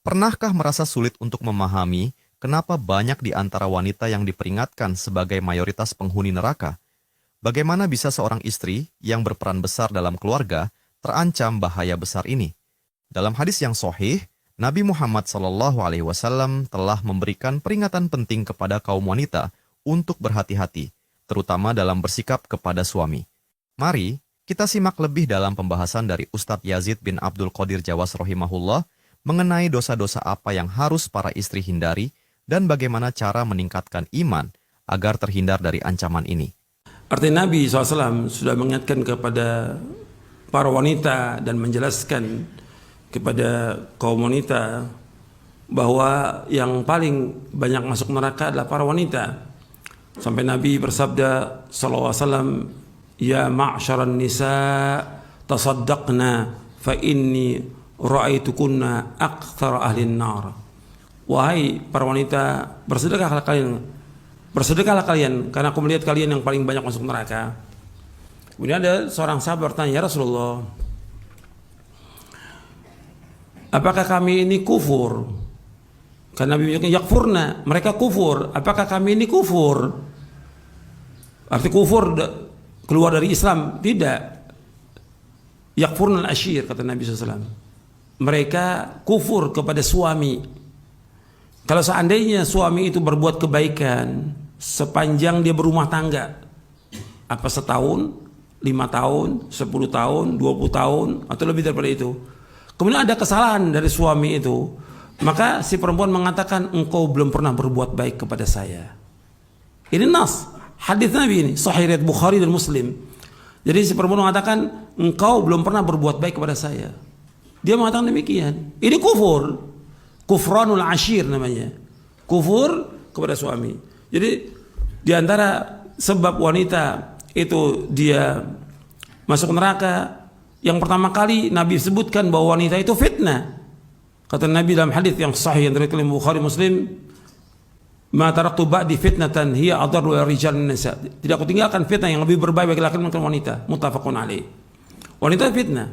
Pernahkah merasa sulit untuk memahami kenapa banyak di antara wanita yang diperingatkan sebagai mayoritas penghuni neraka? Bagaimana bisa seorang istri yang berperan besar dalam keluarga terancam bahaya besar ini? Dalam hadis yang sahih, Nabi Muhammad SAW telah memberikan peringatan penting kepada kaum wanita untuk berhati-hati, terutama dalam bersikap kepada suami. Mari kita simak lebih dalam pembahasan dari Ustadz Yazid bin Abdul Qadir Jawas rahimahullah mengenai dosa-dosa apa yang harus para istri hindari dan bagaimana cara meningkatkan iman agar terhindar dari ancaman ini. Artinya Nabi SAW sudah mengingatkan kepada para wanita dan menjelaskan kepada kaum wanita bahwa yang paling banyak masuk neraka adalah para wanita. Sampai Nabi bersabda SAW, "Ya ma'syaran nisa tasaddaqna fa inni ra'aitukunna aktsara ahlin nar." Wahai para wanita, bersedekahlah kalian karena aku melihat kalian yang paling banyak masuk neraka. Kemudian ada seorang sahabat bertanya, "Ya Rasulullah, apakah kami ini kufur?" Karena Nabi menyebutkan yakfurna, mereka kufur. Apakah kami ini kufur? Arti kufur keluar dari Islam? Tidak. Yakfurna al-ashir, kata Nabi SAW. Mereka kufur kepada suami. Kalau seandainya suami itu berbuat kebaikan sepanjang dia berumah tangga, apa setahun, 5 tahun, 10 tahun, 20 tahun, atau lebih daripada itu, kemudian ada kesalahan dari suami itu, maka si perempuan mengatakan, "Engkau belum pernah berbuat baik kepada saya." Ini nas, hadis Nabi ini, sahih riwayat Bukhari dan Muslim. Jadi si perempuan mengatakan, "Engkau belum pernah berbuat baik kepada saya." Dia mengatakan demikian. Ini kufur. Kufranul ashir namanya. Kufur kepada suami. Jadi di antara sebab wanita itu dia masuk neraka, yang pertama kali Nabi sebutkan bahwa wanita itu fitnah. Kata Nabi dalam hadis yang sahih yang diriwayatkan Bukhari Muslim, "Ma taraktu ba'di fitnatan hiya adarru rijal nisa." Tidak aku tinggalkan fitnah yang lebih berbahaya bagi laki-laki dan wanita. Muttafaqun alaih. Wanita fitnah.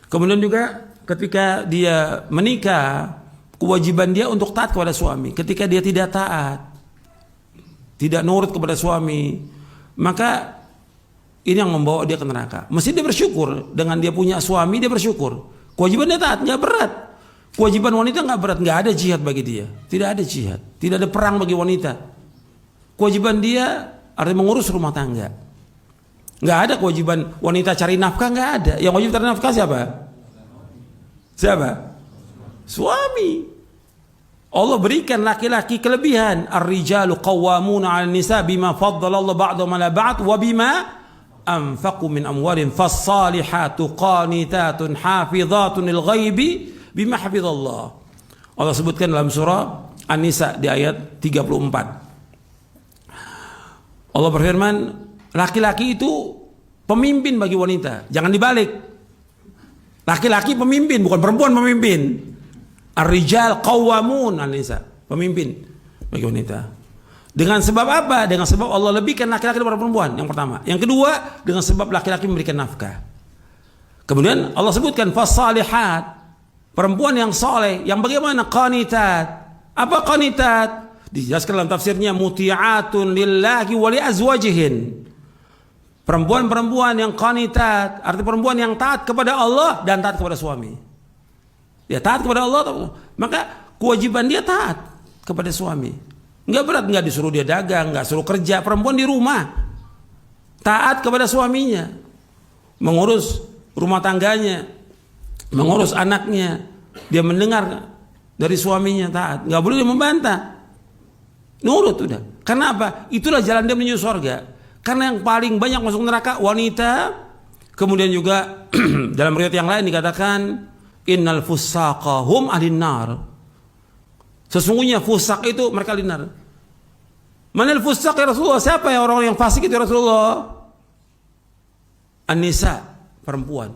Kemudian juga ketika dia menikah, kewajiban dia untuk taat kepada suami. Ketika dia tidak taat, tidak nurut kepada suami, maka ini yang membawa dia ke neraka. Mesti dia bersyukur dengan dia punya suami, dia bersyukur. Kewajiban dia taat, nggak berat. Kewajiban wanita nggak berat, nggak ada jihad bagi dia. Tidak ada jihad, tidak ada perang bagi wanita. Kewajiban dia artinya mengurus rumah tangga. Nggak ada kewajiban wanita cari nafkah, nggak ada. Yang wajib cari nafkah siapa? Siapa? Suami. Allah berikan laki-laki kelebihan. Ar-rijalu qawwamuna 'alan nisa bima faddala Allah ba'dahum 'ala ba'd wa bima anfaqu min amwalihim fas-salihatu qanitatun hafizatun lil ghaibi bima hafizallah. Allah sebutkan dalam surah An-Nisa di ayat 34. Allah berfirman, laki-laki itu pemimpin bagi wanita. Jangan dibalik. Laki-laki pemimpin, bukan perempuan pemimpin. Ar-rijal qawwamun 'alan nisa, pemimpin bagi wanita. Dengan sebab apa? Dengan sebab Allah lebihkan laki-laki daripada perempuan, yang pertama. Yang kedua, dengan sebab laki-laki memberikan nafkah. Kemudian Allah sebutkan fasalihat, perempuan yang soleh, yang bagaimana? Qanitat. Apa qanitat? Dijelaskan dalam tafsirnya, muti'atun lillahi wa li azwajihin. Perempuan-perempuan yang qanitat, arti perempuan yang taat kepada Allah dan taat kepada suami. Dia taat kepada Allah, maka kewajiban dia taat kepada suami. Enggak berat, enggak disuruh dia dagang, enggak suruh kerja. Perempuan di rumah taat kepada suaminya, mengurus rumah tangganya, mengurus anaknya. Dia mendengar dari suaminya, taat, enggak boleh dia membantah, nurut udah. Karena apa? Itulah jalan dia menuju surga. Karena yang paling banyak masuk neraka wanita. Kemudian juga dalam riwayat yang lain dikatakan, innal fusaqa hum ahlin nar. Sesungguhnya fusak itu mereka ahli nar. Manal fusaq ya Rasulullah? Siapa ya orang-orang yang fasik itu ya Rasulullah? An-nisa, perempuan.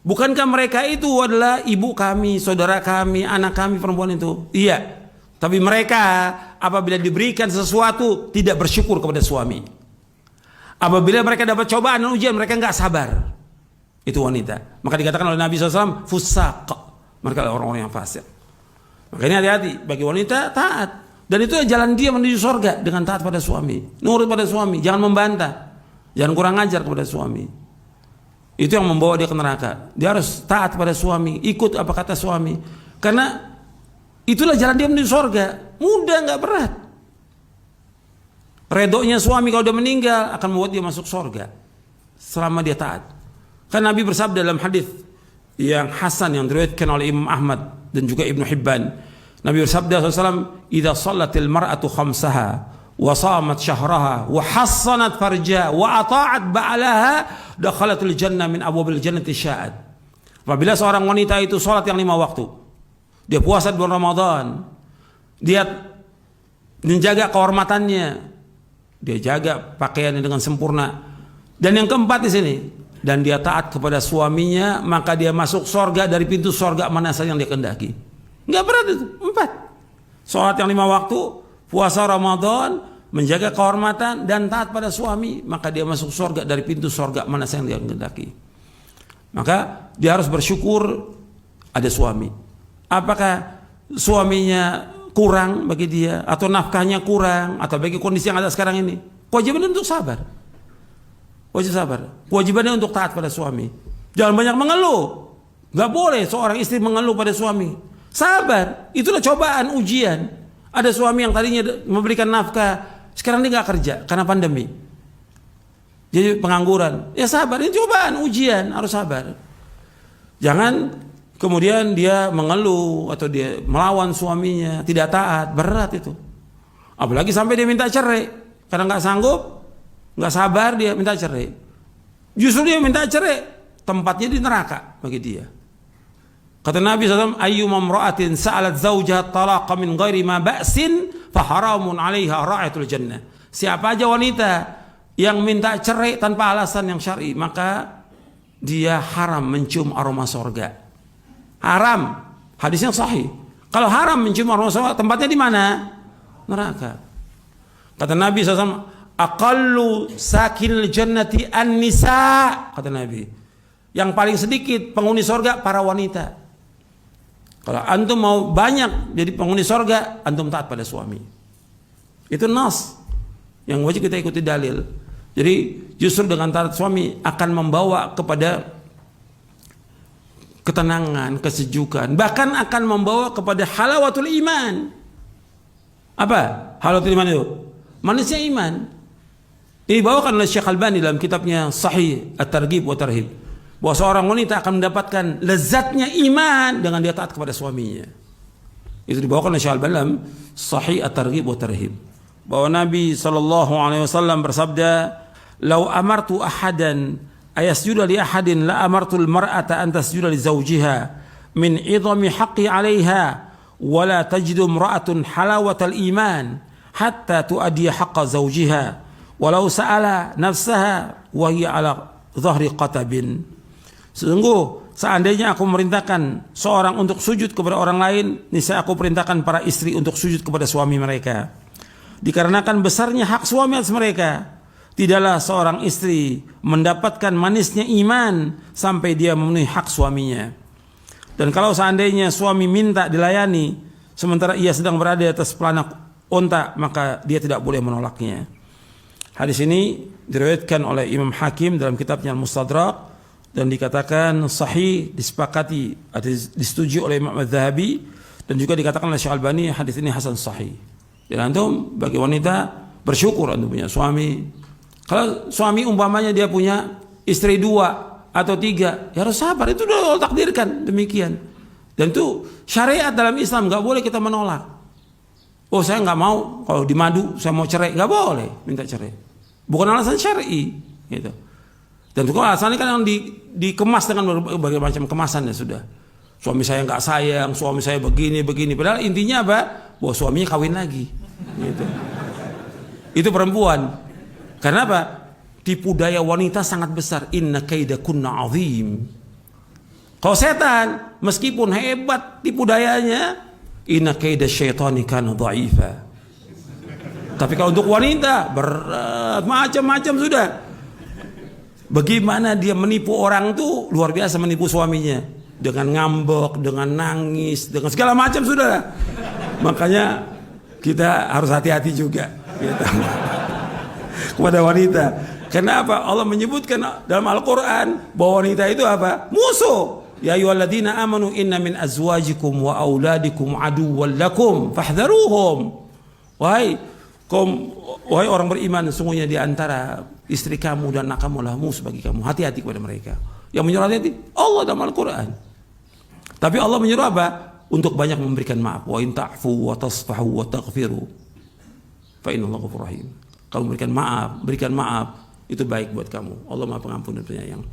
Bukankah mereka itu adalah ibu kami, saudara kami, anak kami perempuan itu? Iya. Tapi mereka apabila diberikan sesuatu tidak bersyukur kepada suami. Apabila mereka dapat cobaan dan ujian mereka enggak sabar. Itu wanita. Maka dikatakan oleh Nabi SAW, fusaq. Mereka adalah orang-orang yang fasik. Makanya hati-hati bagi wanita taat. Dan itu jalan dia menuju surga dengan taat pada suami, nurut pada suami, jangan membantah, jangan kurang ajar kepada suami. Itu yang membawa dia ke neraka. Dia harus taat pada suami, ikut apa kata suami. Karena itulah jalan dia menuju surga. Mudah, nggak berat. Redonya suami kalau dia meninggal akan membuat dia masuk surga selama dia taat. Kan Nabi bersabda dalam hadis yang hasan yang diriwayatkan oleh Imam Ahmad dan juga Ibnu Hibban. Nabi bersabda SAW, "Idza shallatil mar'atu khamsaha wa shamat syahraha wa hassanat farjaha wa ata'at ba'laha dakhalatul jannah min abwabil jannati sya'at." Apabila seorang wanita itu salat yang 5 waktu, dia puasa di bulan Ramadan, dia menjaga kehormatannya, dia jaga pakaiannya dengan sempurna. Dan yang keempat di sini, dan dia taat kepada suaminya, maka dia masuk surga dari pintu surga mana saja yang dia kehendaki. Enggak berat itu. 4. Salat yang 5 waktu, puasa Ramadan, menjaga kehormatan dan taat pada suami, maka dia masuk surga dari pintu surga mana saja yang dia kehendaki. Maka dia harus bersyukur ada suami. Apakah suaminya kurang bagi dia, atau nafkahnya kurang, atau bagi kondisi yang ada sekarang ini, kewajibannya untuk sabar. Wajib sabar. Kewajibannya untuk taat pada suami. Jangan banyak mengeluh. Gak boleh seorang istri mengeluh pada suami. Sabar. Itulah cobaan, ujian. Ada suami yang tadinya memberikan nafkah, sekarang dia gak kerja karena pandemi. Jadi pengangguran. Ya sabar. Ini cobaan, ujian. Harus sabar. Jangan kemudian dia mengeluh atau dia melawan suaminya, tidak taat. Berat itu. Apalagi sampai dia minta cerai karena gak sanggup. Nggak sabar dia minta cerai. Justru dia minta cerai, tempatnya di neraka bagi dia. Kata Nabi SAW, ayyuma imra'atin sa'alat zawjaha talaqa min ghairi ma ba'sin faharamun 'alaiha ra'atul jannah. Siapa aja wanita yang minta cerai tanpa alasan yang syar'i, maka dia haram mencium aroma surga. Haram. Hadisnya sahih. Kalau haram mencium aroma surga, tempatnya di mana? Neraka. Kata Nabi SAW, aqallu sakinil jannati an-nisa, kata Nabi. Yang paling sedikit penghuni surga para wanita. Kalau antum mau banyak jadi penghuni surga, antum taat pada suami. Itu nas yang wajib kita ikuti dalil. Jadi justru dengan taat suami akan membawa kepada ketenangan, kesejukan, bahkan akan membawa kepada halawatul iman. Apa? Halawatul iman itu manisnya iman. Ini dibawakan oleh Syekh Albani dalam kitabnya Sahih At-Targhib wa Tarhib, bahwa seorang wanita akan mendapatkan lezatnya iman dengan dia taat kepada suaminya. Itu dibawakan oleh Syekh Albani dalam Sahih At-Targhib wa Tarhib, bahwa Nabi SAW bersabda, "Lau amartu ahadan ayasjuda li ahadin la amartul mar'ata an tasjuda li zawjiha min idhami haqqi 'alayha wa la tajidu imra'atun halawatal iman hatta tuaddiya haqqa zawjiha walau sa'ala nafsaha wa hiya ala dhahri qatabin." Sungguh seandainya aku memerintahkan seorang untuk sujud kepada orang lain, niscaya aku perintahkan para istri untuk sujud kepada suami mereka. Dikarenakan besarnya hak suami atas mereka, tidaklah seorang istri mendapatkan manisnya iman sampai dia memenuhi hak suaminya. Dan kalau seandainya suami minta dilayani sementara ia sedang berada di atas pelana unta, maka dia tidak boleh menolaknya. Hadis ini diriwayatkan oleh Imam Hakim dalam kitabnya Al-Mustadrak dan dikatakan sahih, disepakati, disetujui oleh Imam Az-Zahabi, dan juga dikatakan oleh Syekh Albani hadis ini hasan sahih. Dan antum bagi wanita bersyukur antum punya suami. Kalau suami umpamanya dia punya istri 2 atau 3, ya harus sabar, itu sudah Allah takdirkan demikian. Dan itu syariat dalam Islam, nggak boleh kita menolak. Oh saya nggak mau, kalau di madu saya mau cerai, nggak boleh minta cerai. Bukan alasan syar'i, gitu. Dan itu alasannya kan yang dikemas dengan berbagai macam kemasan ya sudah. Suami saya nggak sayang, suami saya begini. Padahal intinya apa? Bahwa suaminya kawin lagi, gitu. Itu perempuan. Karena apa? Tipu daya wanita sangat besar. Inna kaidakunna azim. Kalau setan, meskipun hebat tipu dayanya, inna kaida syaitani kana dha'ifa. Tapi kalau untuk wanita berat, macam-macam sudah. Bagaimana dia menipu orang tuh luar biasa, menipu suaminya. dengan ngambek, dengan nangis, dengan segala macam, saudara. Makanya kita harus hati-hati juga gitu, kepada wanita. Kenapa? Allah menyebutkan dalam Al-Quran bahwa wanita itu apa? Musuh. Ya ayyuhalladzina amanu inna min azwajikum wa auladikum aduwwan lakum fahdharuhum. Wahai orang beriman, sesungguhnya di antara istri kamu dan anak kamu lah musuh bagi kamu. Hati-hati kepada mereka. Yang menyuruh hati Allah dalam Al-Quran. Tapi Allah menyuruh apa? Untuk banyak memberikan maaf. Wa in ta'fu wa tasfahu wa taghfiru fa innallaha ghafurur rahim. Kalau berikan maaf, itu baik buat kamu. Allah Maha Pengampun dan Penyayang.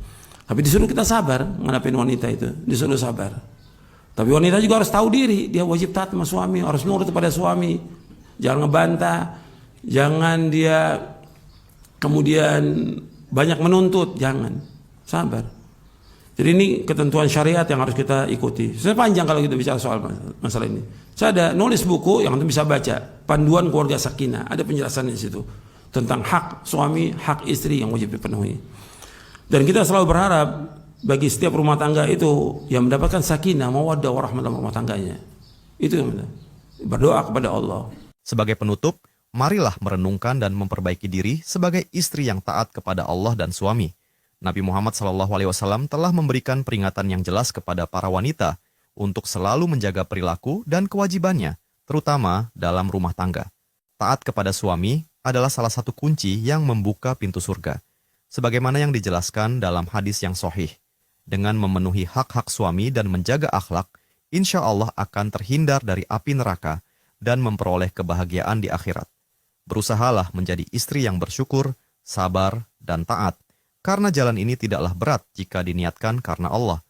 Tapi disuruh kita sabar menghadapi wanita itu, disuruh sabar. Tapi wanita juga harus tahu diri, dia wajib taat sama suami, harus nurut kepada suami. Jangan ngebantah, jangan dia kemudian banyak menuntut, jangan. Sabar. Jadi ini ketentuan syariat yang harus kita ikuti. Saya panjang kalau kita bicara soal masalah ini. Saya ada nulis buku yang bisa baca, Panduan Keluarga Sakinah. Ada penjelasan di situ tentang hak suami, hak istri yang wajib dipenuhi. Dan kita selalu berharap bagi setiap rumah tangga itu yang mendapatkan sakinah, mawaddah, warahmah dalam rumah tangganya. Itu yang berdoa kepada Allah. Sebagai penutup, marilah merenungkan dan memperbaiki diri sebagai istri yang taat kepada Allah dan suami. Nabi Muhammad SAW telah memberikan peringatan yang jelas kepada para wanita untuk selalu menjaga perilaku dan kewajibannya, terutama dalam rumah tangga. Taat kepada suami adalah salah satu kunci yang membuka pintu surga. Sebagaimana yang dijelaskan dalam hadis yang sahih. Dengan memenuhi hak-hak suami dan menjaga akhlak, insya Allah akan terhindar dari api neraka dan memperoleh kebahagiaan di akhirat. Berusahalah menjadi istri yang bersyukur, sabar, dan taat. Karena jalan ini tidaklah berat jika diniatkan karena Allah.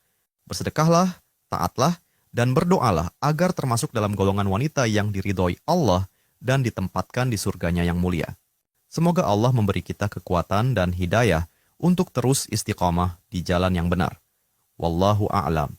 Bersedekahlah, taatlah, dan berdoalah agar termasuk dalam golongan wanita yang diridhoi Allah dan ditempatkan di surganya yang mulia. Semoga Allah memberi kita kekuatan dan hidayah untuk terus istiqamah di jalan yang benar. Wallahu a'lam.